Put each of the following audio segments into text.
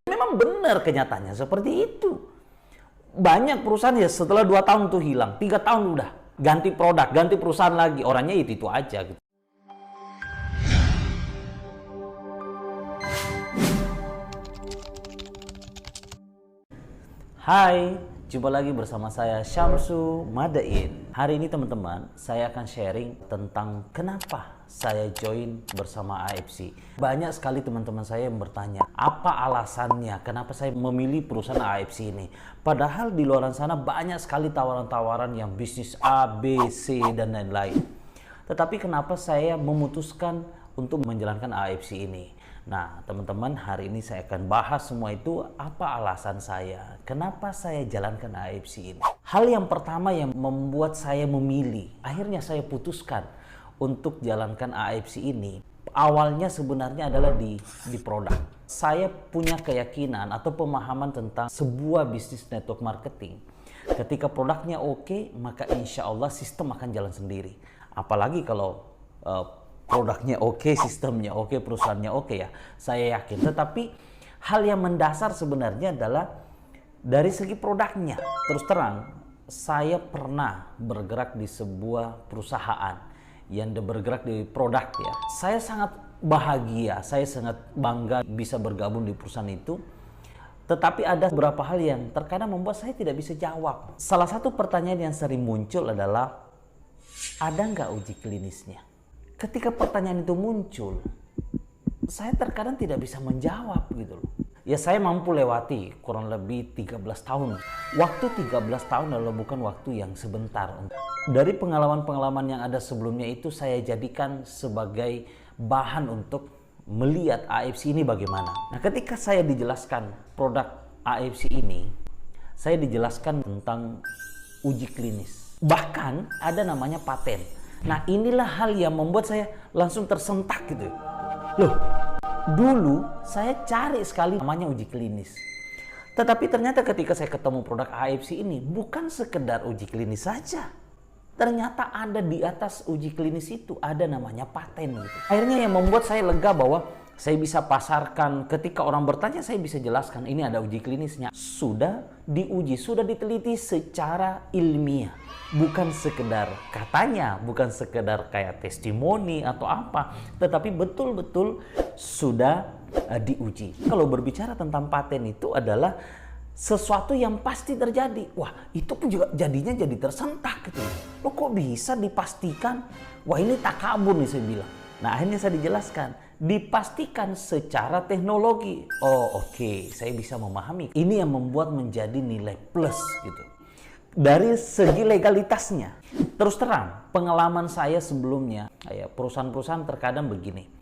Memang benar kenyataannya seperti itu. Banyak perusahaan ya setelah 2 tahun tuh hilang, 3 tahun udah ganti produk, ganti perusahaan lagi, orangnya itu aja gitu. Hai, jumpa lagi bersama saya Syamsu Madain. Hari ini teman-teman, saya akan sharing tentang kenapa saya join bersama AFC. Banyak sekali teman-teman saya yang bertanya, apa alasannya kenapa saya memilih perusahaan AFC ini? Padahal di luar sana banyak sekali tawaran-tawaran yang bisnis A, B, C, dan lain-lain. Tetapi kenapa saya memutuskan untuk menjalankan AFC ini? Nah, teman-teman, hari ini saya akan bahas semua itu, apa alasan saya, kenapa saya jalankan AFC ini. Hal yang pertama yang membuat saya memilih, akhirnya saya putuskan untuk jalankan AFC ini, awalnya sebenarnya adalah di produk. Saya punya keyakinan atau pemahaman tentang sebuah bisnis network marketing. Ketika produknya oke, maka insya Allah sistem akan jalan sendiri. Apalagi kalau produknya oke, sistemnya oke, perusahaannya oke ya, saya yakin. Tetapi hal yang mendasar sebenarnya adalah dari segi produknya. Terus terang, saya pernah bergerak di sebuah perusahaan yang bergerak di produk ya. Saya sangat bahagia, saya sangat bangga bisa bergabung di perusahaan itu. Tetapi ada beberapa hal yang terkadang membuat saya tidak bisa jawab. Salah satu pertanyaan yang sering muncul adalah, ada nggak uji klinisnya? Ketika pertanyaan itu muncul, saya terkadang tidak bisa menjawab gitu loh. Ya saya mampu lewati kurang lebih 13 tahun. Waktu 13 tahun adalah bukan waktu yang sebentar. Dari pengalaman-pengalaman yang ada sebelumnya itu saya jadikan sebagai bahan untuk melihat AFC ini bagaimana. Nah, ketika saya dijelaskan produk AFC ini, saya dijelaskan tentang uji klinis. Bahkan ada namanya paten. Nah, inilah hal yang membuat saya langsung tersentak gitu. Loh, dulu saya cari sekali namanya uji klinis. Tetapi ternyata ketika saya ketemu produk AFC ini, bukan sekedar uji klinis saja. Ternyata ada di atas uji klinis itu, ada namanya paten gitu. Akhirnya yang membuat saya lega bahwa saya bisa pasarkan, ketika orang bertanya saya bisa jelaskan, ini ada uji klinisnya. Sudah diuji, sudah diteliti secara ilmiah. Bukan sekedar katanya, bukan sekedar kayak testimoni atau apa, tetapi betul-betul sudah diuji. Kalau berbicara tentang paten itu adalah sesuatu yang pasti terjadi. Wah, itu pun juga jadinya jadi tersentak gitu. Loh, kok bisa dipastikan? Wah, ini takabur nih saya bilang. Nah, akhirnya saya dijelaskan, dipastikan secara teknologi. Oh, oke, saya bisa memahami. Ini yang membuat menjadi nilai plus gitu. Dari segi legalitasnya, terus terang, pengalaman saya sebelumnya, perusahaan-perusahaan terkadang begini.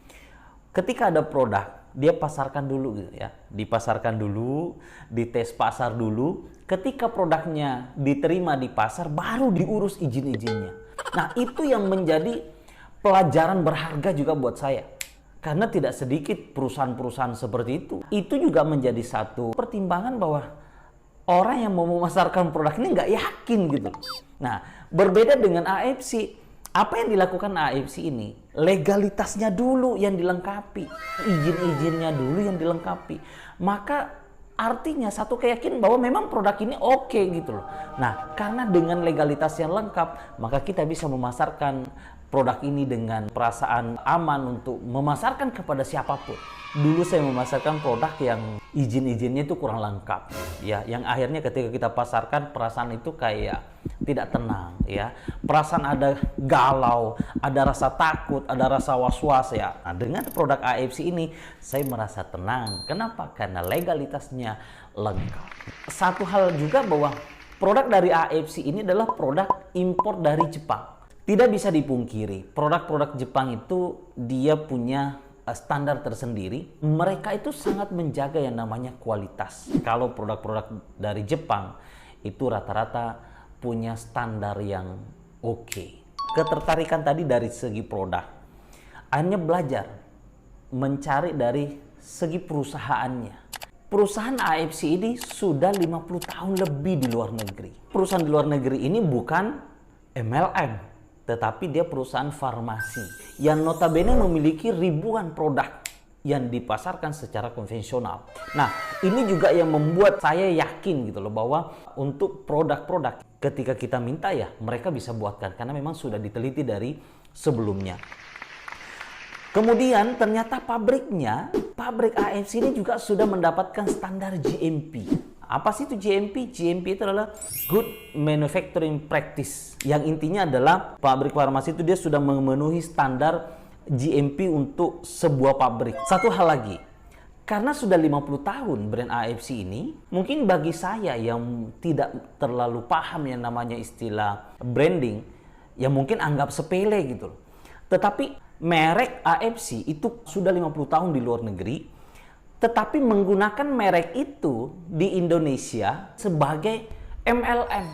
Ketika ada produk, dia pasarkan dulu gitu ya. Dipasarkan dulu, dites pasar dulu. Ketika produknya diterima di pasar, baru diurus izin-izinnya. Nah, itu yang menjadi pelajaran berharga juga buat saya. Karena tidak sedikit perusahaan-perusahaan seperti itu. Itu juga menjadi satu pertimbangan bahwa orang yang mau memasarkan produk ini nggak yakin gitu. Nah, berbeda dengan AFC. Apa yang dilakukan AFC ini? Legalitasnya dulu yang dilengkapi. Izin-izinnya dulu yang dilengkapi. Maka artinya satu keyakinan bahwa memang produk ini oke gitu loh. Nah, karena dengan legalitas yang lengkap, maka kita bisa memasarkan produk ini dengan perasaan aman untuk memasarkan kepada siapapun. Dulu saya memasarkan produk yang izin-izinnya itu kurang lengkap, ya, yang akhirnya ketika kita pasarkan perasaan itu kayak tidak tenang, ya, perasaan ada galau, ada rasa takut, ada rasa was-was ya. Nah, dengan produk AFC ini saya merasa tenang. Kenapa? Karena legalitasnya lengkap. Satu hal juga bahwa produk dari AFC ini adalah produk impor dari Jepang. Tidak bisa dipungkiri, produk-produk Jepang itu dia punya standar tersendiri. Mereka itu sangat menjaga yang namanya kualitas. Kalau produk-produk dari Jepang itu rata-rata punya standar yang oke. Ketertarikan tadi dari segi produk. Akhirnya belajar mencari dari segi perusahaannya. Perusahaan AFC ini sudah 50 tahun lebih di luar negeri. Perusahaan di luar negeri ini bukan MLM. Tetapi dia perusahaan farmasi yang notabene memiliki ribuan produk. yang dipasarkan secara konvensional. Nah, ini juga yang membuat saya yakin gitu loh bahwa untuk produk-produk ketika kita minta ya mereka bisa buatkan karena memang sudah diteliti dari sebelumnya. Kemudian ternyata pabrik AFC ini juga sudah mendapatkan standar GMP. Apa sih itu GMP? GMP itu adalah Good Manufacturing Practice. Yang intinya adalah pabrik farmasi itu dia sudah memenuhi standar GMP untuk sebuah pabrik. Satu hal lagi, karena sudah 50 tahun brand AFC ini, mungkin bagi saya yang tidak terlalu paham yang namanya istilah branding, ya mungkin anggap sepele gitu loh. Tetapi merek AFC itu sudah 50 tahun di luar negeri, tetapi menggunakan merek itu di Indonesia sebagai MLM.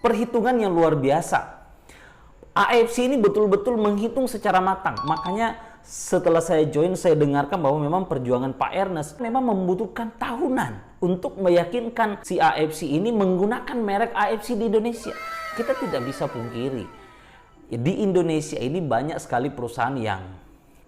Perhitungan yang luar biasa. AFC ini betul-betul menghitung secara matang. Makanya setelah saya join, saya dengarkan bahwa memang perjuangan Pak Ernest memang membutuhkan tahunan untuk meyakinkan si AFC ini menggunakan merek AFC di Indonesia. Kita tidak bisa pungkiri, di Indonesia ini banyak sekali perusahaan yang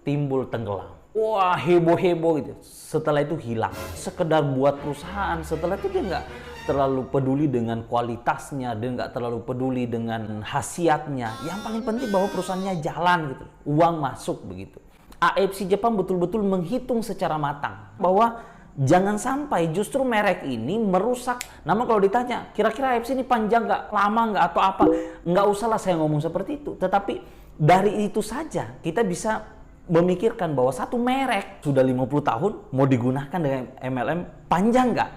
timbul tenggelam. Wah, heboh-heboh gitu. Setelah itu hilang. Sekedar buat perusahaan, setelah itu dia nggak terlalu peduli dengan kualitasnya, dia nggak terlalu peduli dengan khasiatnya. Yang paling penting bahwa perusahaannya jalan gitu, uang masuk begitu. AFC Jepang betul-betul menghitung secara matang bahwa jangan sampai justru merek ini merusak nama. Kalau ditanya kira-kira AFC ini panjang nggak, lama nggak, atau apa, nggak usahlah saya ngomong seperti itu. Tetapi dari itu saja kita bisa memikirkan bahwa satu merek sudah 50 tahun mau digunakan dengan MLM panjang nggak?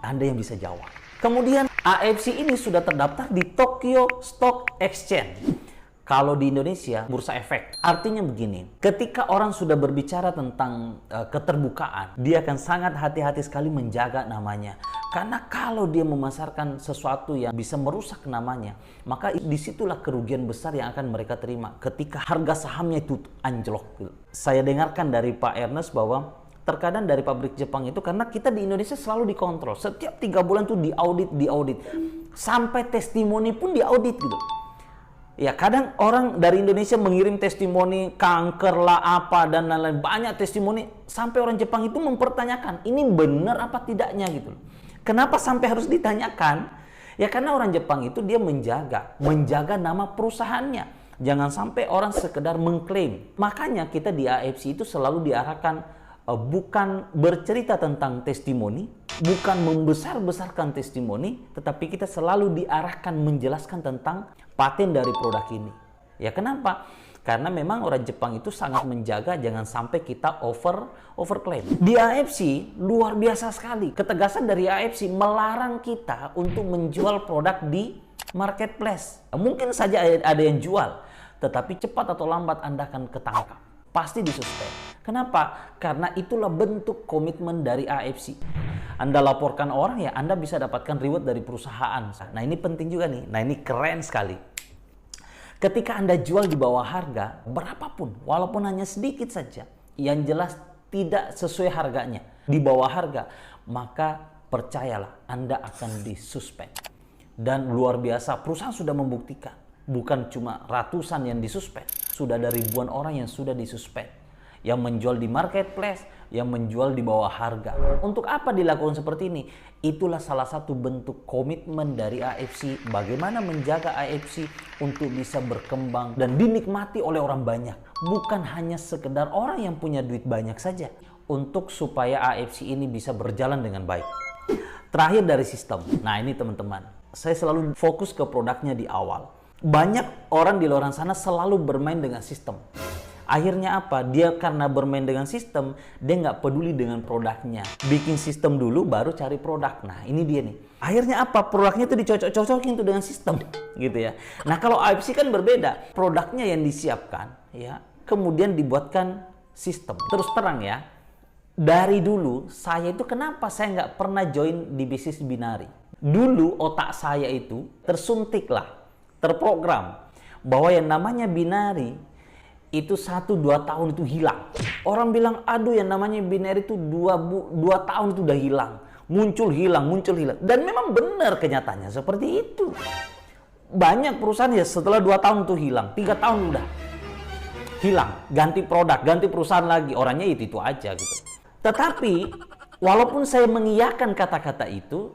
Anda yang bisa jawab. Kemudian AFC ini sudah terdaftar di Tokyo Stock Exchange. Kalau di Indonesia, Bursa Efek. Artinya begini, ketika orang sudah berbicara tentang keterbukaan, dia akan sangat hati-hati sekali menjaga namanya. Karena kalau dia memasarkan sesuatu yang bisa merusak namanya, maka disitulah kerugian besar yang akan mereka terima ketika harga sahamnya itu anjlok. Saya dengarkan dari Pak Ernest bahwa terkadang dari pabrik Jepang itu, karena kita di Indonesia selalu dikontrol, setiap 3 bulan tuh diaudit, sampai testimoni pun diaudit gitu. Ya, kadang orang dari Indonesia mengirim testimoni kanker lah apa dan lain-lain, banyak testimoni, sampai orang Jepang itu mempertanyakan ini benar apa tidaknya gitu. Kenapa sampai harus ditanyakan? Ya karena orang Jepang itu dia menjaga nama perusahaannya. Jangan sampai orang sekedar mengklaim. Makanya kita di AFC itu selalu diarahkan bukan bercerita tentang testimoni, bukan membesar-besarkan testimoni, tetapi kita selalu diarahkan menjelaskan tentang paten dari produk ini. Ya kenapa? Karena memang orang Jepang itu sangat menjaga jangan sampai kita overclaim. Di AFC luar biasa sekali. Ketegasan dari AFC melarang kita untuk menjual produk di marketplace. Mungkin saja ada yang jual, tetapi cepat atau lambat Anda akan ketangkap. Pasti disuspend. Kenapa? Karena itulah bentuk komitmen dari AFC. Anda laporkan orang ya, Anda bisa dapatkan reward dari perusahaan. Nah ini penting juga nih. Nah ini keren sekali. Ketika Anda jual di bawah harga, berapapun, walaupun hanya sedikit saja, yang jelas tidak sesuai harganya, di bawah harga, maka percayalah Anda akan disuspend. Dan luar biasa, perusahaan sudah membuktikan. Bukan cuma ratusan yang disuspend, sudah ada ribuan orang yang sudah disuspend. Yang menjual di marketplace, yang menjual di bawah harga. Untuk apa dilakukan seperti ini? Itulah salah satu bentuk komitmen dari AFC. Bagaimana menjaga AFC untuk bisa berkembang dan dinikmati oleh orang banyak. Bukan hanya sekedar orang yang punya duit banyak saja. Untuk supaya AFC ini bisa berjalan dengan baik. Terakhir dari sistem. Nah ini teman-teman, saya selalu fokus ke produknya di awal. Banyak orang di luar sana selalu bermain dengan sistem. Akhirnya apa? Dia karena bermain dengan sistem, dia nggak peduli dengan produknya. Bikin sistem dulu, baru cari produk. Nah, ini dia nih. Akhirnya apa? Produknya itu dicocok-cocokin tuh dengan sistem, gitu ya. Nah, kalau AFC kan berbeda. Produknya yang disiapkan, ya, kemudian dibuatkan sistem. Terus terang ya, dari dulu saya itu kenapa saya nggak pernah join di bisnis binari? Dulu otak saya itu tersuntiklah, terprogram bahwa yang namanya binari itu 1-2 tahun itu hilang. Orang bilang, aduh yang namanya binary itu 2 tahun itu udah hilang. Muncul hilang. Dan memang benar kenyataannya seperti itu. Banyak perusahaan ya setelah 2 tahun itu hilang, 3 tahun udah. hilang, ganti produk, ganti perusahaan lagi, orangnya itu aja gitu. Tetapi walaupun saya mengiyakan kata-kata itu,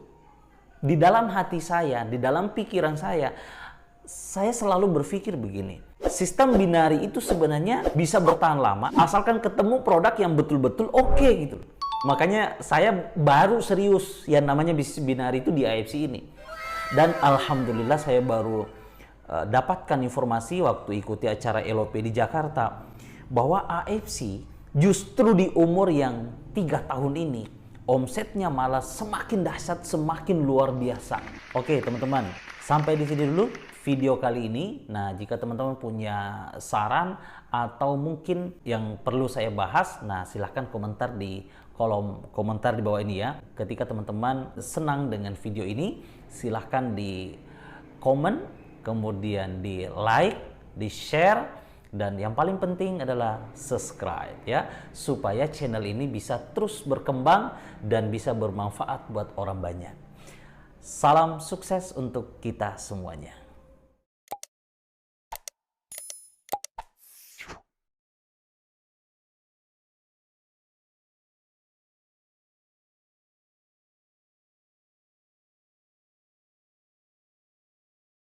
di dalam hati saya, di dalam pikiran saya selalu berpikir begini, sistem binari itu sebenarnya bisa bertahan lama asalkan ketemu produk yang betul-betul oke gitu. Makanya saya baru serius yang namanya bisnis binari itu di AFC ini. Dan alhamdulillah saya baru dapatkan informasi waktu ikuti acara LOP di Jakarta bahwa AFC justru di umur yang 3 tahun ini omsetnya malah semakin dahsyat, semakin luar biasa. Oke teman-teman, sampai di sini dulu video kali ini. Nah, jika teman-teman punya saran atau mungkin yang perlu saya bahas, nah silahkan komentar di kolom komentar di bawah ini ya. Ketika teman-teman senang dengan video ini, silahkan di komen, kemudian di like, di share, dan yang paling penting adalah subscribe ya, supaya channel ini bisa terus berkembang dan bisa bermanfaat buat orang banyak. Salam sukses untuk kita semuanya.